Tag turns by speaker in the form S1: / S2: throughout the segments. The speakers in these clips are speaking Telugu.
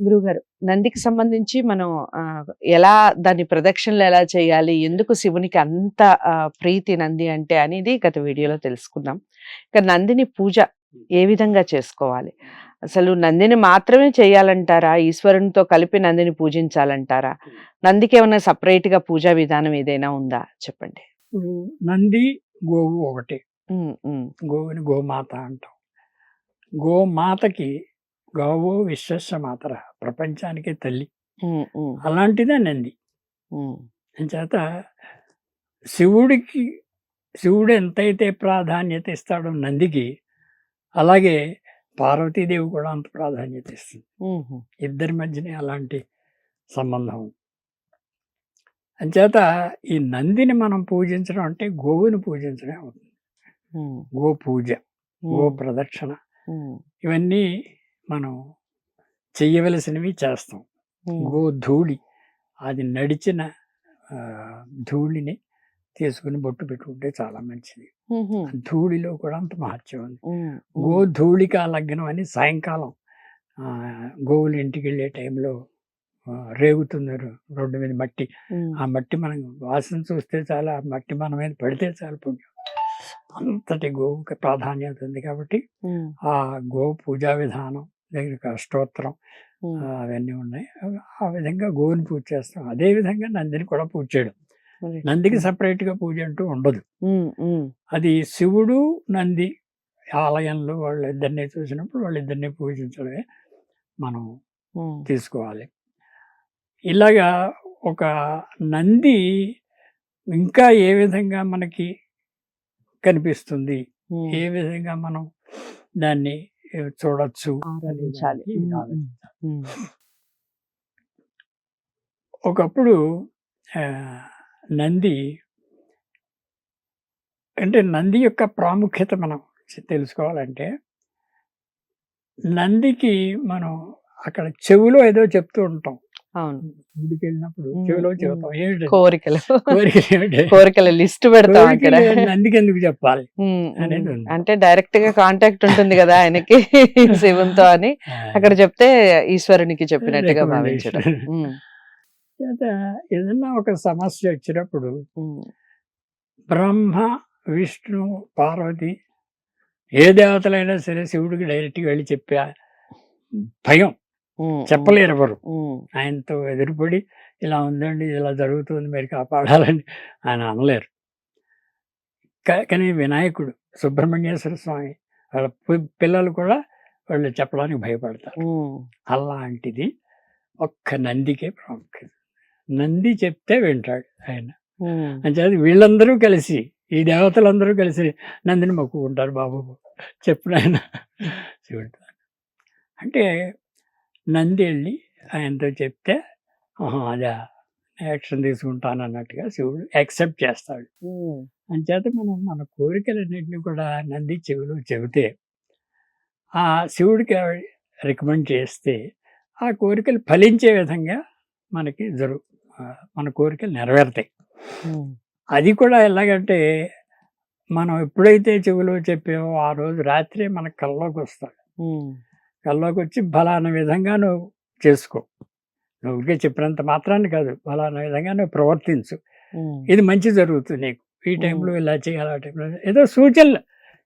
S1: గురువుగారు, నందికి సంబంధించి మనం ఎలా దాన్ని ప్రదక్షిణలు ఎలా చేయాలి? ఎందుకు శివునికి అంత ప్రీతి నంది అంటే అనేది గత వీడియోలో తెలుసుకున్నాం. ఇక నందిని పూజ ఏ విధంగా చేసుకోవాలి? అసలు నందిని మాత్రమే చేయాలంటారా? ఈశ్వరునితో కలిపి నందిని పూజించాలంటారా? నందికి ఏమన్నా సెపరేట్‌గా పూజా విధానం ఏదైనా ఉందా? చెప్పండి.
S2: ఇప్పుడు నంది, గోవు ఒకటే.
S1: హ్మ్. హ్మ్.
S2: గోవుని గోమాత అంటాం. గోమాతకి గోవు విశ్వస్య మాతర, ప్రపంచానికే తల్లి.
S1: హ్మ్. హ్మ్.
S2: అలాంటిదే నంది.
S1: హ్మ్.
S2: అంచేత శివుడికి శివుడు ఎంతైతే ప్రాధాన్యత ఇస్తాడో నందికి, అలాగే పార్వతీదేవి కూడా అంత ప్రాధాన్యత ఇస్తుంది.
S1: హుహు.
S2: ఇద్దరి మధ్యనే అలాంటి సంబంధం. అంచేత ఈ నందిని మనం పూజించడం అంటే గోవుని పూజించడం అవుతుంది.
S1: హ్మ్.
S2: గో పూజ, గో
S1: హ్మ్.
S2: ప్రదక్షిణ,
S1: హ్మ్.
S2: ఇవన్నీ మనం చెయ్యవలసినవి చేస్తాం.
S1: హ్మ్.
S2: గోధూళి, అది నడిచిన ధూళిని తీసుకుని బొట్టు పెట్టుకుంటే చాలా మంచిది.
S1: హుహు.
S2: ఆ ధూళిలో కూడా అంత మహత్యం ఉంది.
S1: హ్మ్. హ్మ్.
S2: గోధూళికా లగ్నం అని సాయంకాలం గోవులు ఇంటికి వెళ్ళే టైంలో రేగుతుంది రోడ్డు మీద మట్టి.
S1: హ్మ్.
S2: ఆ మట్టి మనం వాసన చూస్తే చాలా, ఆ మట్టి మన మీద పడితే చాలు పుణ్యం. అంతటి గోవుకి ప్రాధాన్యత ఉంది కాబట్టి
S1: హ్మ్.
S2: ఆ గో పూజా విధానం, దగ్గరికి అష్టోత్తరం
S1: హ్మ్.
S2: అవన్నీ ఉన్నాయి. ఆ విధంగా గోవుని పూజ చేస్తాం. అదే విధంగా నందిని కూడా పూజ చేయడం.
S1: మరి
S2: నందికి
S1: హ్మ్.
S2: సపరేట్‌గా పూజ అంటూ ఉండదు.
S1: హ్మ్. హ్మ్.
S2: అది శివుడు, నంది ఆలయంలో వాళ్ళిద్దరిని చూసినప్పుడు వాళ్ళిద్దరిని పూజించడమే మనం
S1: హ్మ్.
S2: తీసుకోవాలి. ఇలాగా ఒక నంది ఇంకా ఏ విధంగా మనకి కనిపిస్తుంది,
S1: హ్మ్.
S2: ఏ విధంగా మనం దాన్ని చూడొచ్చు అనే
S1: ఆరాధించాలి.
S2: దానికి
S1: హ్మ్. హ్మ్.
S2: ఆలోచించాలి.
S1: హ్మ్.
S2: ఒకప్పుడు ఆహ్, నంది అంటే నంది యొక్క ప్రాముఖ్యత మనం తెలుసుకోవాలంటే, నందికి మనం అక్కడ చెవులో ఏదో చెప్తూ ఉంటాం.
S1: అవును.
S2: గుడికెళ్ళినప్పుడు
S1: హ్మ్.
S2: చెవిలో
S1: హ్మ్.
S2: చెబుతాం. ఏమిటది?
S1: కోరికలు.
S2: కోరికలేమిటి?
S1: కోరికల లిస్ట్ పెడతాం అక్కడ.
S2: కోరికలు నందికెందుకు చెప్పాలి
S1: హ్మ్. హ్మ్.
S2: అనేది ఉంది.
S1: అంటే డైరెక్ట్‌గా కాంటాక్ట్ ఉంటుంది గదా! ఆయనకి శివునితో అని.
S2: ఆ!
S1: అక్కడ చెప్తే ఈశ్వరునికి చెప్పినట్టుగా భావించడం.
S2: రికమెండేషన్.
S1: హ్మ్.
S2: చేత ఏదన్నా ఒక సమస్య వచ్చినప్పుడు
S1: హ్మ్.
S2: బ్రహ్మ, విష్ణు, పార్వతి ఏ దేవతలైనా సరే శివుడికి డైరెక్ట్‌గా వెళ్లి చెప్పే భయం
S1: హ్మ్. హ్మ్.
S2: చెప్పలేరెవరు.
S1: హ్మ్.
S2: ఆయనతో ఎదురుపడి ఇలా ఉందండి, ఇలా జరుగుతుంది మీరు కాపాడాలని ఆయన అనలేరు. కానీ వినాయకుడు, సుబ్రహ్మణ్యేశ్వర స్వామి వాళ్ళ పిల్లలు కూడా వాళ్ళు చెప్పడానికి భయపడతారు.
S1: హ్మ్.
S2: అలాంటిది ఒక్క నందికే ప్రాముఖ్యత. నంది చెప్తే వింటాడు ఆయన.
S1: హ్మ్.
S2: అంచేత వీళ్ళందరూ కలిసి, ఈ దేవతలందరూ కలిసి నందిని మొక్కుకుంటారు. బాబు చెప్పు నాయన శివుడితో. అంటే నంది ఎళ్ళి ఆయనతో చెప్తే, ఆహా! అదా! యాక్షన్ తీసుకుంటానన్నట్టుగా శివుడు యాక్సెప్ట్ చేస్తాడు.
S1: హ్మ్.
S2: అంచేత మనం మన కోరికలన్నిటిని కూడా నంది చెవిలో చెబితే, ఆ శివుడికి రికమెండ్ చేస్తే, ఆ కోరికలు ఫలించే విధంగా మనకి మన కోరికలు నెరవేరుతాయి.
S1: హ్మ్.
S2: అది కూడా ఎలాగంటే, మనం ఎప్పుడైతే చెవిలో చెప్పామో ఆ రోజు రాత్రే మన కల్లోకొస్తాడు.
S1: హ్మ్.
S2: కల్లోకొచ్చి ఫలానా విధంగా నువ్వు చేసుకో. నువ్వు ఊరికే చెప్పినంత మాత్రాన కాదు. ఫలానా విధంగా నువ్వు ప్రవర్తించు.
S1: హ్మ్.
S2: ఇది మంచి జరుగుతుంది నీకు. ఈ
S1: హ్మ్.
S2: టైంలో ఇలా చేయాలి, ఆ టైంలో ఏదో సూచనలు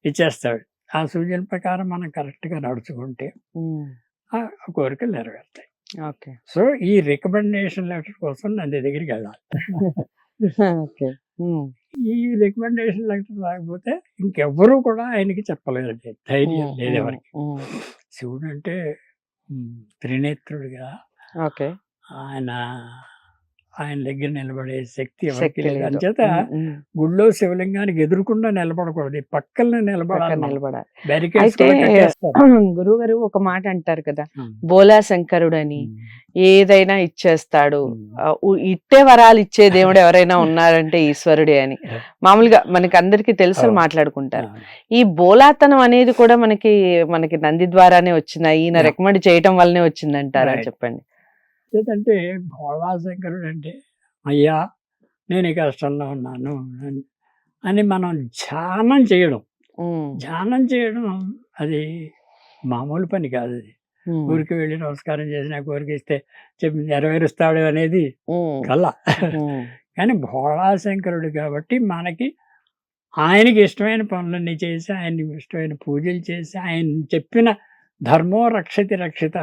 S2: ఇచ్చేస్తాడు. ఆ సూచన ప్రకారం మనం కరెక్ట్‌గా నడుచుకుంటే
S1: హ్మ్.
S2: ఆ కోరికలు నెరవేరుతాయి.
S1: ఓకే.
S2: సో, ఈ రికమెండేషన్ లెటర్ కోసం నంది దగ్గరికెళ్ళాలి.
S1: ఓకే. హ్మ్.
S2: ఈ రికమెండేషన్ లెటర్ రాకపోతే ఇంకెవ్వరు కూడా ఆయనకి చెప్పలేరండి. ధైర్యం
S1: హ్మ్. హ్మ్.
S2: లేదెవరికీ.
S1: హ్మ్.
S2: శివుడంటే త్రినేత్రుడు కదా!
S1: ఓకే.
S2: ఆయన ఆయన దగ్గర నిలబడే శక్తి ఎవరికీ
S1: శక్తి
S2: లేదు.
S1: లేదు.
S2: అంచేత
S1: హ్మ్. హ్మ్.
S2: గుడిలో శివలింగానికి ఎదురుగుండా నిలబడకూడదు. ఈ పక్కలనే నిలబడాలి
S1: పక్కన
S2: మనం.
S1: నిలబడాలి.
S2: బ్యారికేడ్స్
S1: అయితే
S2: కూడా కట్టేస్తారు.
S1: గురువుగారు ఒక మాట అంటారు కదా!
S2: హ్మ్.
S1: బోలా శంకరుడని
S2: హ్మ్.
S1: ఏదైనా ఇచ్చేస్తాడు.
S2: హ్మ్.
S1: ఇట్టే వరాలు ఇచ్చే దేవుడు ఎవరైనా ఉన్నారంటే ఈశ్వరుడే అని. మామూలుగా మనకందరికీ తెలుసు
S2: అవును.
S1: మాట్లాడుకుంటారు.
S2: అవును.
S1: ఈ బోలాతనం అనేది కూడా మనకి నంది ద్వారానే వచ్చిందా? ఈయన
S2: యాహ్!
S1: రికమెండ్ చేయటం వల్లనే వచ్చిందంటారా?
S2: రైట్.
S1: చెప్పండి.
S2: ఏదంటే భోళాశంకరుడంటే, అయ్యా! నేను ఈ కష్టంలో ఉన్నాను అని మనం ధ్యానం చేయడం.
S1: హ్మ్.
S2: ధ్యానం చేయడం అది మామూలు పని కాదది. ఊరికి వెళ్ళి నమస్కారం చేసి నాకు కోరిక ఇస్తే చెప్పి నెరవేరుస్తాడు అనేది కళ. కానీ భోళాశంకరుడు కాబట్టి మనకి ఆయనకి ఇష్టమైన పనులన్నీ చేసి, ఆయనకి ఇష్టమైన పూజలు చేసి, ఆయన చెప్పిన ధర్మో రక్షతి రక్షిత,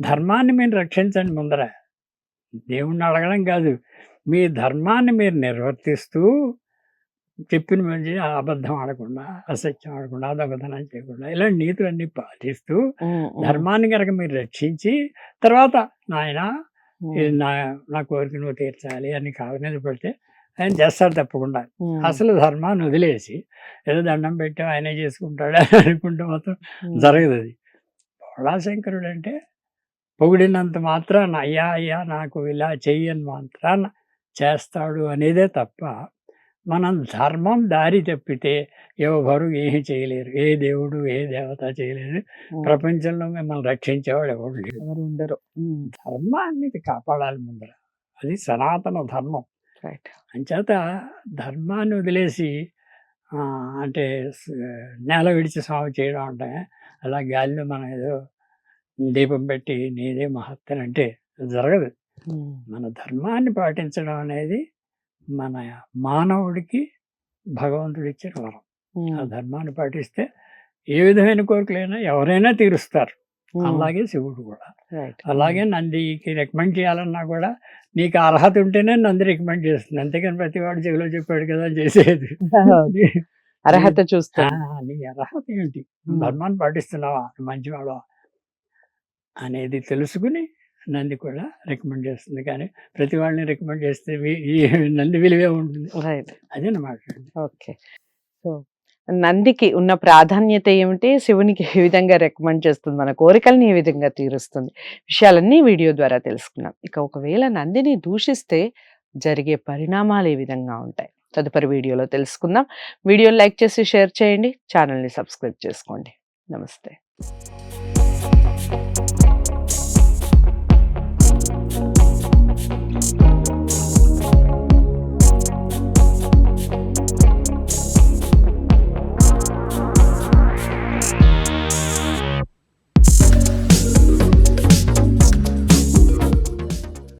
S2: ధర్మాన్ని మీరు రక్షించండి ముందర. దేవుణ్ణి అడగడం కాదు, మీ ధర్మాన్ని మీరు నిర్వర్తిస్తూ చెప్పిన మంచి అబద్ధం ఆడకుండా, అసత్యం ఆడకుండా, దొంగతనం చేయకుండా, ఇలాంటి నీతులన్నీ పాటిస్తూ ధర్మాన్ని కనుక మీరు రక్షించి తర్వాత నాయన నా కోరిక నువ్వు తీర్చాలి అని కాళ్ళ మీద పెడితే ఆయన చేస్తాడు తప్పకుండా. అసలు ధర్మాన్ని వదిలేసి ఏదో దండం పెట్టి ఆయనే చేసుకుంటాడు అని అనుకుంటే మాత్రం జరగదు. అది భోళాశంకరుడు అంటే పొగిడినంత మాత్రాన అయ్యా అయ్యా నాకు ఇలా చెయ్యని మాత్రాన చేస్తాడు అనేదే తప్ప, మనం ధర్మం దారి తప్పితే ఎవరు ఏమీ చేయలేరు. ఏ దేవుడు ఏ దేవత చేయలేరు. ప్రపంచంలో మిమ్మల్ని రక్షించేవాడు ఎవరు లేరు,
S1: ఉండరు.
S2: ధర్మాన్ని కాపాడాలి ముందర. అది సనాతన ధర్మం. అంచేత ధర్మాన్ని వదిలేసి అంటే నేల విడిచి సాగు చేయడం అంటే, అలా గాలిలో మనం ఏదో దీపం పెట్టి నేనే మహత్తని అంటే జరగదు. మన ధర్మాన్ని పాటించడం అనేది మన మానవుడికి భగవంతుడు ఇచ్చిన వరం. ఆ ధర్మాన్ని పాటిస్తే ఏ విధమైన కోరికలైనా ఎవరైనా తీరుస్తారు. అలాగే శివుడు కూడా. అలాగే నందికి రికమెండ్ చేయాలన్నా కూడా నీకు అర్హత ఉంటేనే నంది రికమెండ్ చేస్తుంది. అంతేకాని ప్రతివాడు చెవిలో చెప్పాడు కదా అని చేసేది.
S1: అర్హత చూస్తా,
S2: నీ అర్హత ఏంటి, ధర్మాన్ని పాటిస్తున్నావా, మంచివాడు అనేది తెలుసుకుని నంది కూడా రికమెండ్ చేస్తుంది. కానీ ప్రతి వాళ్ళని రికమెండ్ చేస్తే ఈ నంది విలువే ఉంటుంది. అదేనమాట.
S1: ఓకే. సో నందికి ఉన్న ప్రాధాన్యత ఏమిటి, శివునికి ఏ విధంగా రికమెండ్ చేస్తుంది, మన కోరికల్ని ఏ విధంగా తీరుస్తుంది, విషయాలన్నీ వీడియో ద్వారా తెలుసుకున్నాం. ఇక ఒకవేళ నందిని దూషిస్తే జరిగే పరిణామాలు ఏ విధంగా ఉంటాయి తదుపరి వీడియోలో తెలుసుకుందాం. వీడియోని లైక్ చేసి షేర్ చేయండి, ఛానల్ని సబ్స్క్రైబ్ చేసుకోండి. నమస్తే.